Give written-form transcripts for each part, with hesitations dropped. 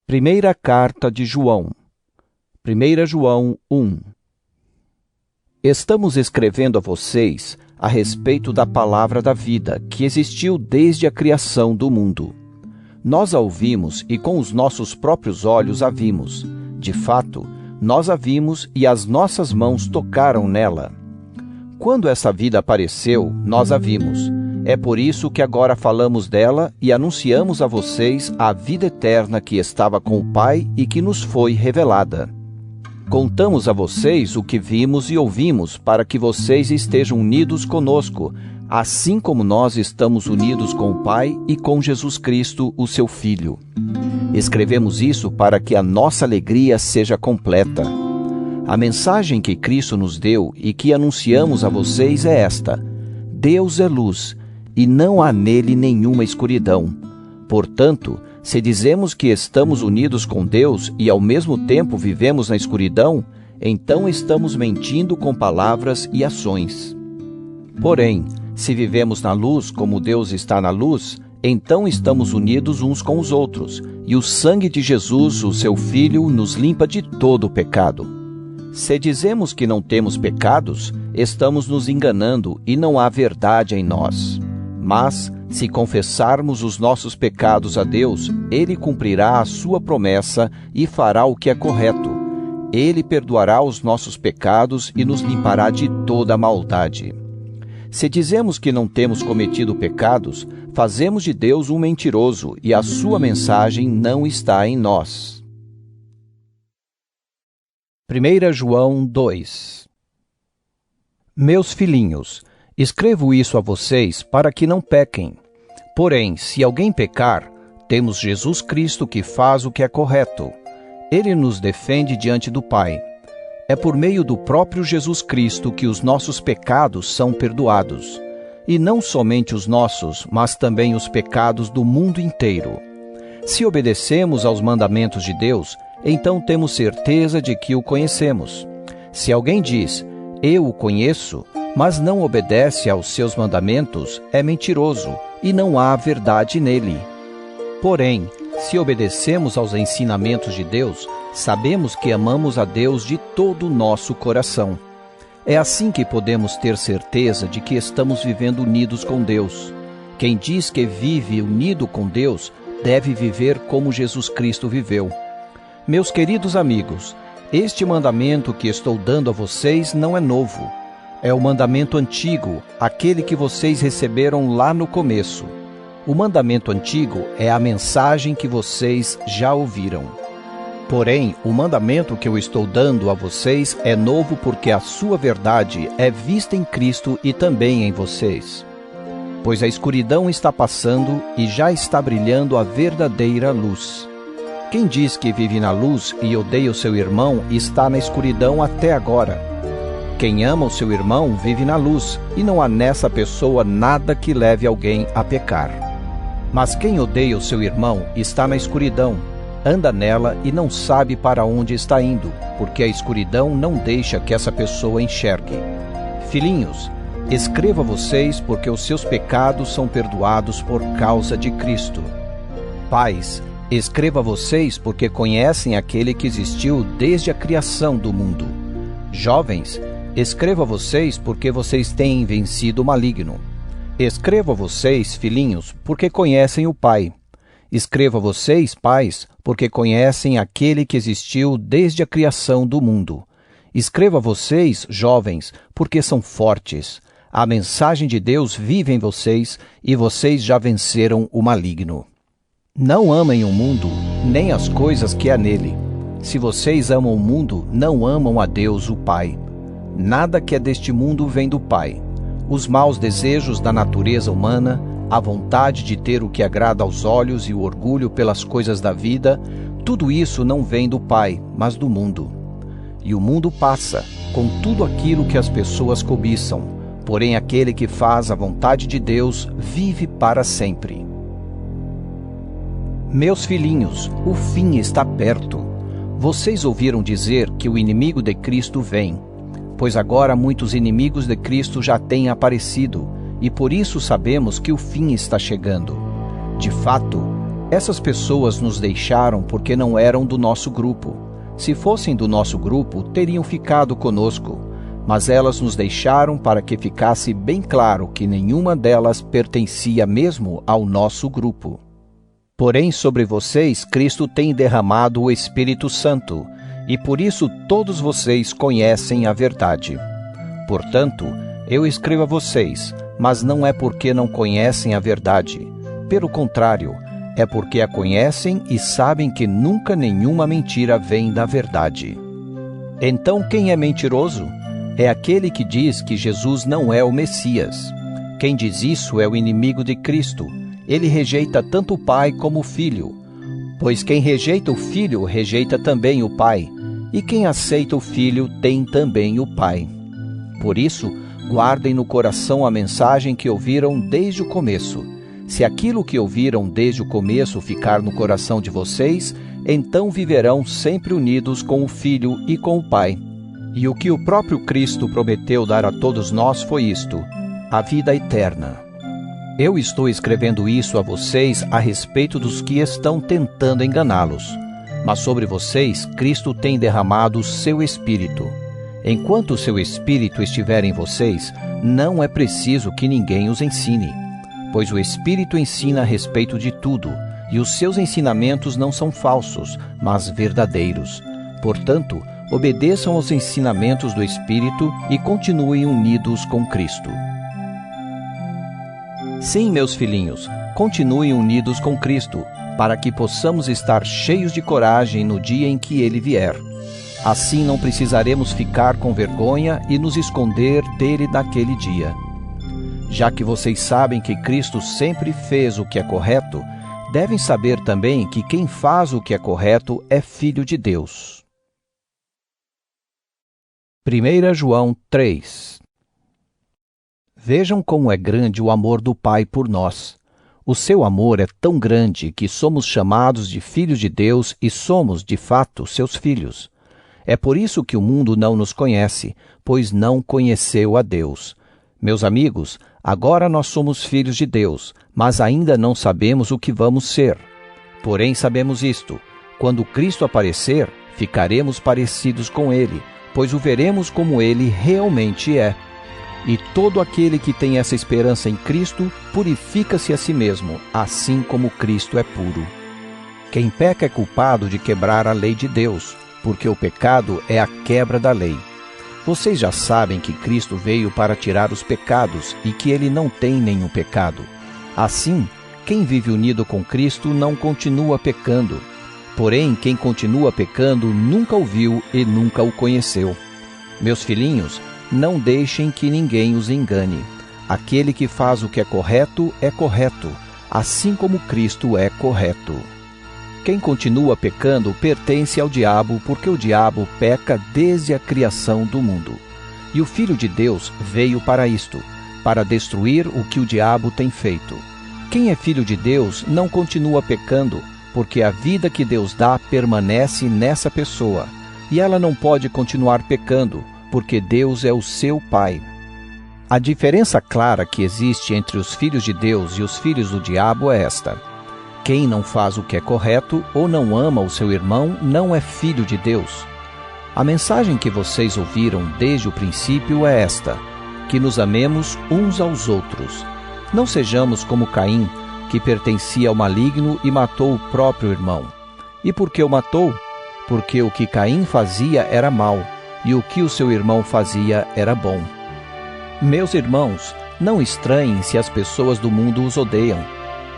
Primeira carta de João. 1 João 1. Estamos escrevendo a vocês a respeito da palavra da vida, que existiu desde a criação do mundo. Nós a ouvimos e com os nossos próprios olhos a vimos. De fato, nós a vimos e as nossas mãos tocaram nela. Quando essa vida apareceu, nós a vimos. É por isso que agora falamos dela e anunciamos a vocês a vida eterna que estava com o Pai e que nos foi revelada. Contamos a vocês o que vimos e ouvimos para que vocês estejam unidos conosco, assim como nós estamos unidos com o Pai e com Jesus Cristo, o seu Filho. Escrevemos isso para que a nossa alegria seja completa. A mensagem que Cristo nos deu e que anunciamos a vocês é esta: Deus é luz, e não há nele nenhuma escuridão. Portanto, se dizemos que estamos unidos com Deus e ao mesmo tempo vivemos na escuridão, então estamos mentindo com palavras e ações. Porém, se vivemos na luz como Deus está na luz, então estamos unidos uns com os outros, e o sangue de Jesus, o seu Filho, nos limpa de todo o pecado. Se dizemos que não temos pecados, estamos nos enganando e não há verdade em nós. Mas, se confessarmos os nossos pecados a Deus, Ele cumprirá a sua promessa e fará o que é correto. Ele perdoará os nossos pecados e nos limpará de toda a maldade. Se dizemos que não temos cometido pecados, fazemos de Deus um mentiroso e a sua mensagem não está em nós. 1 João 2. Meus filhinhos, escrevo isso a vocês para que não pequem. Porém, se alguém pecar, temos Jesus Cristo que faz o que é correto. Ele nos defende diante do Pai. É por meio do próprio Jesus Cristo que os nossos pecados são perdoados. E não somente os nossos, mas também os pecados do mundo inteiro. Se obedecemos aos mandamentos de Deus, então temos certeza de que o conhecemos. Se alguém diz, eu o conheço, mas não obedece aos seus mandamentos, é mentiroso, e não há verdade nele. Porém, se obedecemos aos ensinamentos de Deus, sabemos que amamos a Deus de todo o nosso coração. É assim que podemos ter certeza de que estamos vivendo unidos com Deus. Quem diz que vive unido com Deus, deve viver como Jesus Cristo viveu. Meus queridos amigos, este mandamento que estou dando a vocês não é novo. É o mandamento antigo, aquele que vocês receberam lá no começo. O mandamento antigo é a mensagem que vocês já ouviram. Porém, o mandamento que eu estou dando a vocês é novo porque a sua verdade é vista em Cristo e também em vocês. Pois a escuridão está passando e já está brilhando a verdadeira luz. Quem diz que vive na luz e odeia o seu irmão está na escuridão até agora. Quem ama o seu irmão vive na luz, e não há nessa pessoa nada que leve alguém a pecar. Mas quem odeia o seu irmão está na escuridão, anda nela e não sabe para onde está indo, porque a escuridão não deixa que essa pessoa enxergue. Filhinhos, escrevo a vocês porque os seus pecados são perdoados por causa de Cristo. Pais, escrevo a vocês porque conhecem aquele que existiu desde a criação do mundo. Jovens, escrevo a vocês porque vocês têm vencido o maligno. Escrevo a vocês, filhinhos, porque conhecem o Pai. Escrevo a vocês, pais, porque conhecem aquele que existiu desde a criação do mundo. Escrevo a vocês, jovens, porque são fortes. A mensagem de Deus vive em vocês e vocês já venceram o maligno. Não amem o mundo, nem as coisas que há nele. Se vocês amam o mundo, não amam a Deus, o Pai. Nada que é deste mundo vem do Pai. Os maus desejos da natureza humana, a vontade de ter o que agrada aos olhos e o orgulho pelas coisas da vida, tudo isso não vem do Pai, mas do mundo. E o mundo passa, com tudo aquilo que as pessoas cobiçam, porém aquele que faz a vontade de Deus vive para sempre. Meus filhinhos, o fim está perto. Vocês ouviram dizer que o inimigo de Cristo vem. Pois agora muitos inimigos de Cristo já têm aparecido, e por isso sabemos que o fim está chegando. De fato, Essas pessoas nos deixaram porque não eram do nosso grupo. Se fossem do nosso grupo, teriam ficado conosco, mas elas nos deixaram para que ficasse bem claro que nenhuma delas pertencia mesmo ao nosso grupo. Porém, sobre vocês, Cristo tem derramado o Espírito Santo, e por isso todos vocês conhecem a verdade. Portanto, eu escrevo a vocês, mas não é porque não conhecem a verdade. Pelo contrário, é porque a conhecem e sabem que nunca nenhuma mentira vem da verdade. Então, quem é mentiroso? É aquele que diz que Jesus não é o Messias. Quem diz isso é o inimigo de Cristo. Ele rejeita tanto o Pai como o Filho. Pois quem rejeita o Filho, rejeita também o Pai. E quem aceita o Filho, tem também o Pai. Por isso, guardem no coração a mensagem que ouviram desde o começo. Se aquilo que ouviram desde o começo ficar no coração de vocês, então viverão sempre unidos com o Filho e com o Pai. E o que o próprio Cristo prometeu dar a todos nós foi isto: a vida eterna. Eu estou escrevendo isso a vocês a respeito dos que estão tentando enganá-los. Mas sobre vocês, Cristo tem derramado o seu Espírito. Enquanto o seu Espírito estiver em vocês, não é preciso que ninguém os ensine. Pois o Espírito ensina a respeito de tudo, e os seus ensinamentos não são falsos, mas verdadeiros. Portanto, obedeçam aos ensinamentos do Espírito e continuem unidos com Cristo. Sim, meus filhinhos, continuem unidos com Cristo, para que possamos estar cheios de coragem no dia em que Ele vier. Assim não precisaremos ficar com vergonha e nos esconder dele naquele dia. Já que vocês sabem que Cristo sempre fez o que é correto, devem saber também que quem faz o que é correto é filho de Deus. 1 João 3. Vejam como é grande o amor do Pai por nós. O seu amor é tão grande que somos chamados de filhos de Deus e somos, de fato, seus filhos. É por isso que o mundo não nos conhece, pois não conheceu a Deus. Meus amigos, agora nós somos filhos de Deus, mas ainda não sabemos o que vamos ser. Porém sabemos isto: quando Cristo aparecer, ficaremos parecidos com Ele, pois o veremos como Ele realmente é. E todo aquele que tem essa esperança em Cristo purifica-se a si mesmo, assim como Cristo é puro. Quem peca é culpado de quebrar a lei de Deus, porque o pecado é a quebra da lei. Vocês já sabem que Cristo veio para tirar os pecados e que Ele não tem nenhum pecado. Assim, quem vive unido com Cristo não continua pecando. Porém, quem continua pecando nunca o viu e nunca o conheceu. Meus filhinhos, não deixem que ninguém os engane. Aquele que faz o que é correto, assim como Cristo é correto. Quem continua pecando pertence ao diabo, porque o diabo peca desde a criação do mundo. E o Filho de Deus veio para isto, para destruir o que o diabo tem feito. Quem é filho de Deus não continua pecando, porque a vida que Deus dá permanece nessa pessoa, e ela não pode continuar pecando, porque Deus é o seu Pai. A diferença clara que existe entre os filhos de Deus e os filhos do diabo é esta: quem não faz o que é correto ou não ama o seu irmão não é filho de Deus. A mensagem que vocês ouviram desde o princípio é esta: que nos amemos uns aos outros. Não sejamos como Caim, que pertencia ao maligno e matou o próprio irmão. E por que o matou? Porque o que Caim fazia era mal, e o que o seu irmão fazia era bom. Meus irmãos, não estranhem se as pessoas do mundo os odeiam.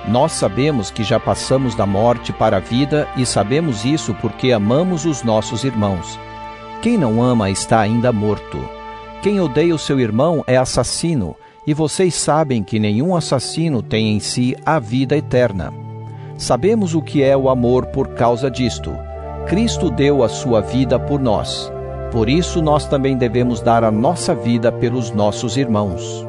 Nós sabemos que já passamos da morte para a vida e sabemos isso porque amamos os nossos irmãos. Quem não ama está ainda morto. Quem odeia o seu irmão é assassino, e vocês sabem que nenhum assassino tem em si a vida eterna. Sabemos o que é o amor por causa disto. Cristo deu a sua vida por nós. Por isso nós também devemos dar a nossa vida pelos nossos irmãos.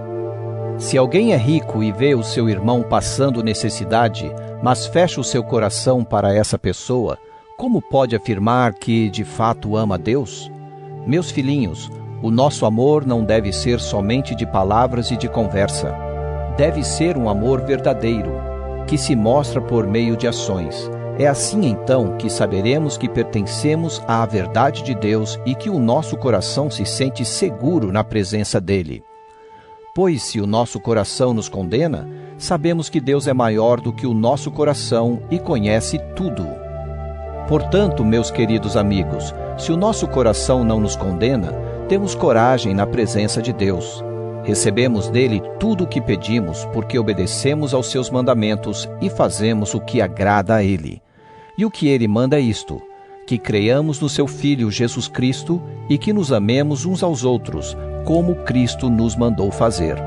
Se alguém é rico e vê o seu irmão passando necessidade, mas fecha o seu coração para essa pessoa, como pode afirmar que de fato ama Deus? Meus filhinhos, o nosso amor não deve ser somente de palavras e de conversa. Deve ser um amor verdadeiro. que se mostra por meio de ações. É assim então que saberemos que pertencemos à verdade de Deus e que o nosso coração se sente seguro na presença dele. Pois se o nosso coração nos condena, sabemos que Deus é maior do que o nosso coração e conhece tudo. Portanto, meus queridos amigos, se o nosso coração não nos condena, temos coragem na presença de Deus. Recebemos dele tudo o que pedimos, porque obedecemos aos seus mandamentos e fazemos o que agrada a ele. E o que ele manda é isto: que creiamos no seu Filho Jesus Cristo e que nos amemos uns aos outros, como Cristo nos mandou fazer.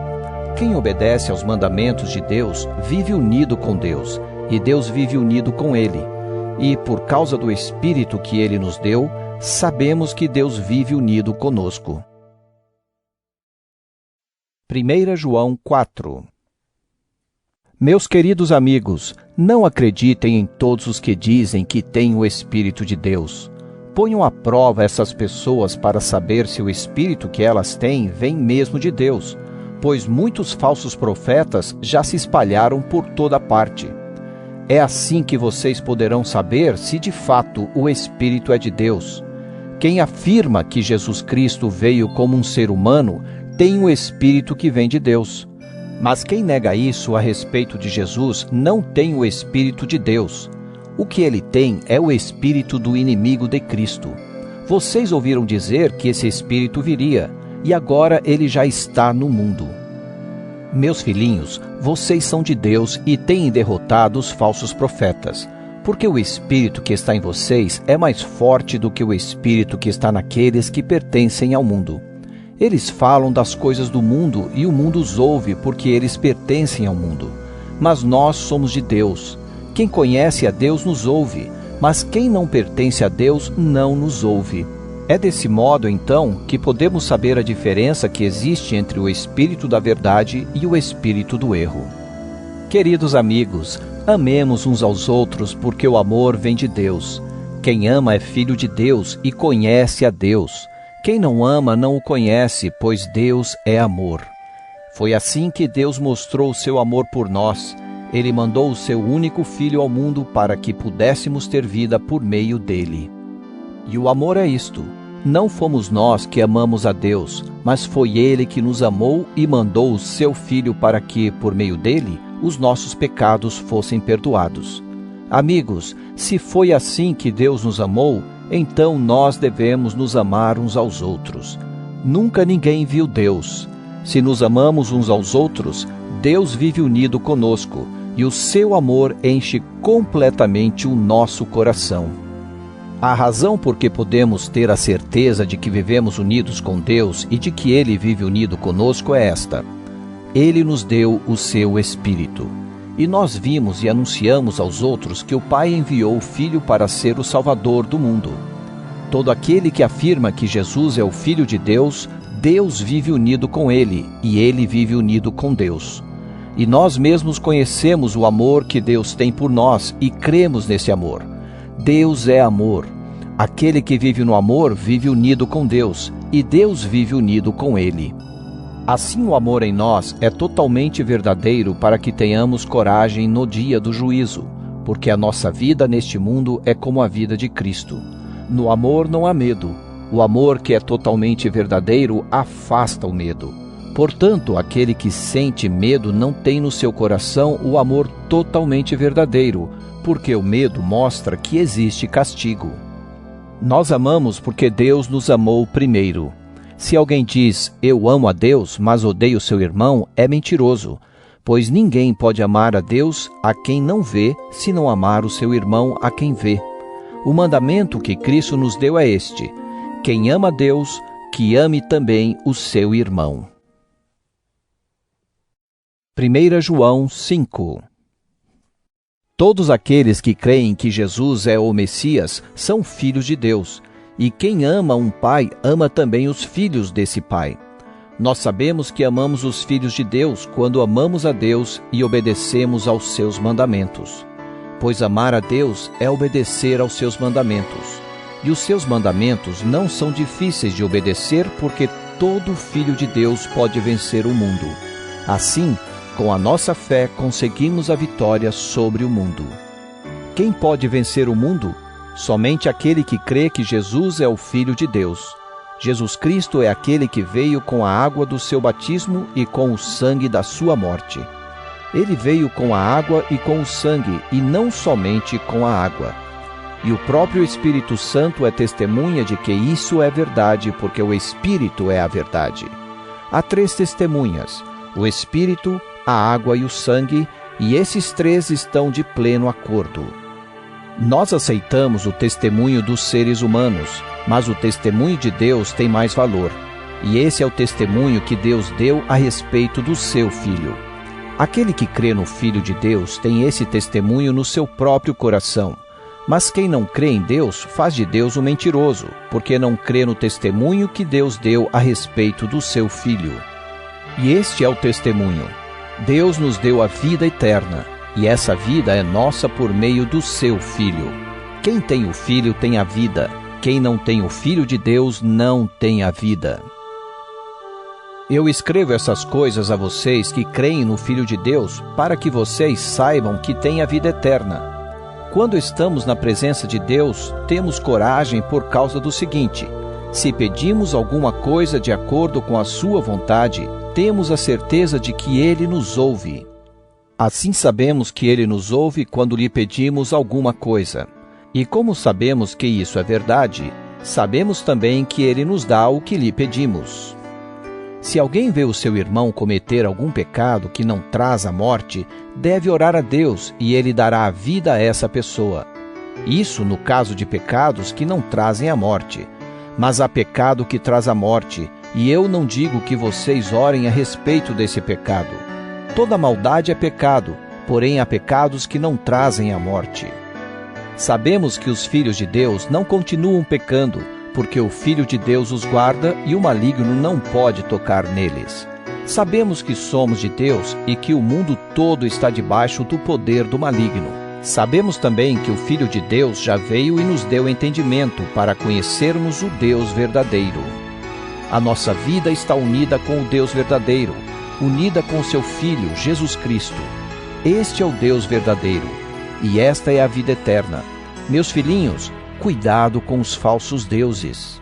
Quem obedece aos mandamentos de Deus vive unido com Deus, e Deus vive unido com ele. E, por causa do Espírito que ele nos deu, sabemos que Deus vive unido conosco. 1 João 4. Meus queridos amigos, não acreditem em todos os que dizem que têm o Espírito de Deus. Ponham à prova essas pessoas para saber se o Espírito que elas têm vem mesmo de Deus, pois muitos falsos profetas já se espalharam por toda parte. É assim que vocês poderão saber se de fato o Espírito é de Deus. Quem afirma que Jesus Cristo veio como um ser humano tem o Espírito que vem de Deus. Mas quem nega isso a respeito de Jesus não tem o Espírito de Deus. O que ele tem é o espírito do inimigo de Cristo. Vocês ouviram dizer que esse espírito viria, e agora ele já está no mundo. Meus filhinhos, vocês são de Deus e têm derrotado os falsos profetas, porque o espírito que está em vocês é mais forte do que o espírito que está naqueles que pertencem ao mundo. Eles falam das coisas do mundo e o mundo os ouve porque eles pertencem ao mundo. Mas nós somos de Deus. Quem conhece a Deus nos ouve, mas quem não pertence a Deus não nos ouve. É desse modo, então, que podemos saber a diferença que existe entre o espírito da verdade e o espírito do erro. Queridos amigos, amemos uns aos outros porque o amor vem de Deus. Quem ama é filho de Deus e conhece a Deus. Quem não ama não o conhece, pois Deus é amor. Foi assim que Deus mostrou o seu amor por nós. Ele mandou o seu único Filho ao mundo para que pudéssemos ter vida por meio dele. E o amor é isto: não fomos nós que amamos a Deus, mas foi ele que nos amou e mandou o seu Filho para que, por meio dele, os nossos pecados fossem perdoados. Amigos, se foi assim que Deus nos amou, então nós devemos nos amar uns aos outros. Nunca ninguém viu Deus. Se nos amamos uns aos outros, Deus vive unido conosco, e o seu amor enche completamente o nosso coração. A razão por que podemos ter a certeza de que vivemos unidos com Deus e de que Ele vive unido conosco é esta: Ele nos deu o seu Espírito. E nós vimos e anunciamos aos outros que o Pai enviou o Filho para ser o Salvador do mundo. Todo aquele que afirma que Jesus é o Filho de Deus, Deus vive unido com ele, e ele vive unido com Deus. E nós mesmos conhecemos o amor que Deus tem por nós e cremos nesse amor. Deus é amor. Aquele que vive no amor vive unido com Deus, e Deus vive unido com ele. Assim, o amor em nós é totalmente verdadeiro para que tenhamos coragem no dia do juízo, porque a nossa vida neste mundo é como a vida de Cristo. No amor não há medo. O amor que é totalmente verdadeiro afasta o medo. Portanto, aquele que sente medo não tem no seu coração o amor totalmente verdadeiro, porque o medo mostra que existe castigo. Nós amamos porque Deus nos amou primeiro. Se alguém diz, eu amo a Deus, mas odeio seu irmão, é mentiroso, pois ninguém pode amar a Deus a quem não vê, se não amar o seu irmão a quem vê. O mandamento que Cristo nos deu é este: quem ama a Deus, que ame também o seu irmão. 1 João 5. Todos aqueles que creem que Jesus é o Messias são filhos de Deus. E quem ama um pai, ama também os filhos desse pai. Nós sabemos que amamos os filhos de Deus quando amamos a Deus e obedecemos aos seus mandamentos. Pois amar a Deus é obedecer aos seus mandamentos. E os seus mandamentos não são difíceis de obedecer, porque todo filho de Deus pode vencer o mundo. Assim, com a nossa fé conseguimos a vitória sobre o mundo. Quem pode vencer o mundo? Somente aquele que crê que Jesus é o Filho de Deus. Jesus Cristo é aquele que veio com a água do seu batismo e com o sangue da sua morte. Ele veio com a água e com o sangue, e não somente com a água. E o próprio Espírito Santo é testemunha de que isso é verdade, porque o Espírito é a verdade. Há 3 testemunhas: o Espírito, a água e o sangue, e esses 3 estão de pleno acordo. Nós aceitamos o testemunho dos seres humanos, mas o testemunho de Deus tem mais valor, e esse é o testemunho que Deus deu a respeito do seu Filho. Aquele que crê no Filho de Deus tem esse testemunho no seu próprio coração, mas quem não crê em Deus faz de Deus um mentiroso, porque não crê no testemunho que Deus deu a respeito do seu Filho. E este é o testemunho: Deus nos deu a vida eterna, e essa vida é nossa por meio do seu Filho. Quem tem o Filho tem a vida. Quem não tem o Filho de Deus não tem a vida. Eu escrevo essas coisas a vocês que creem no Filho de Deus, para que vocês saibam que têm a vida eterna. Quando estamos na presença de Deus, temos coragem por causa do seguinte: se pedimos alguma coisa de acordo com a sua vontade, temos a certeza de que Ele nos ouve. Assim sabemos que Ele nos ouve quando lhe pedimos alguma coisa. E como sabemos que isso é verdade, sabemos também que Ele nos dá o que lhe pedimos. Se alguém vê o seu irmão cometer algum pecado que não traz a morte, deve orar a Deus e Ele dará a vida a essa pessoa. Isso no caso de pecados que não trazem a morte. Mas há pecado que traz a morte, e eu não digo que vocês orem a respeito desse pecado. Toda maldade é pecado, porém há pecados que não trazem a morte. Sabemos que os filhos de Deus não continuam pecando, porque o Filho de Deus os guarda e o maligno não pode tocar neles. Sabemos que somos de Deus e que o mundo todo está debaixo do poder do maligno. Sabemos também que o Filho de Deus já veio e nos deu entendimento para conhecermos o Deus verdadeiro. A nossa vida está unida com o Deus verdadeiro, unida com seu Filho, Jesus Cristo. Este é o Deus verdadeiro, e esta é a vida eterna. Meus filhinhos, cuidado com os falsos deuses.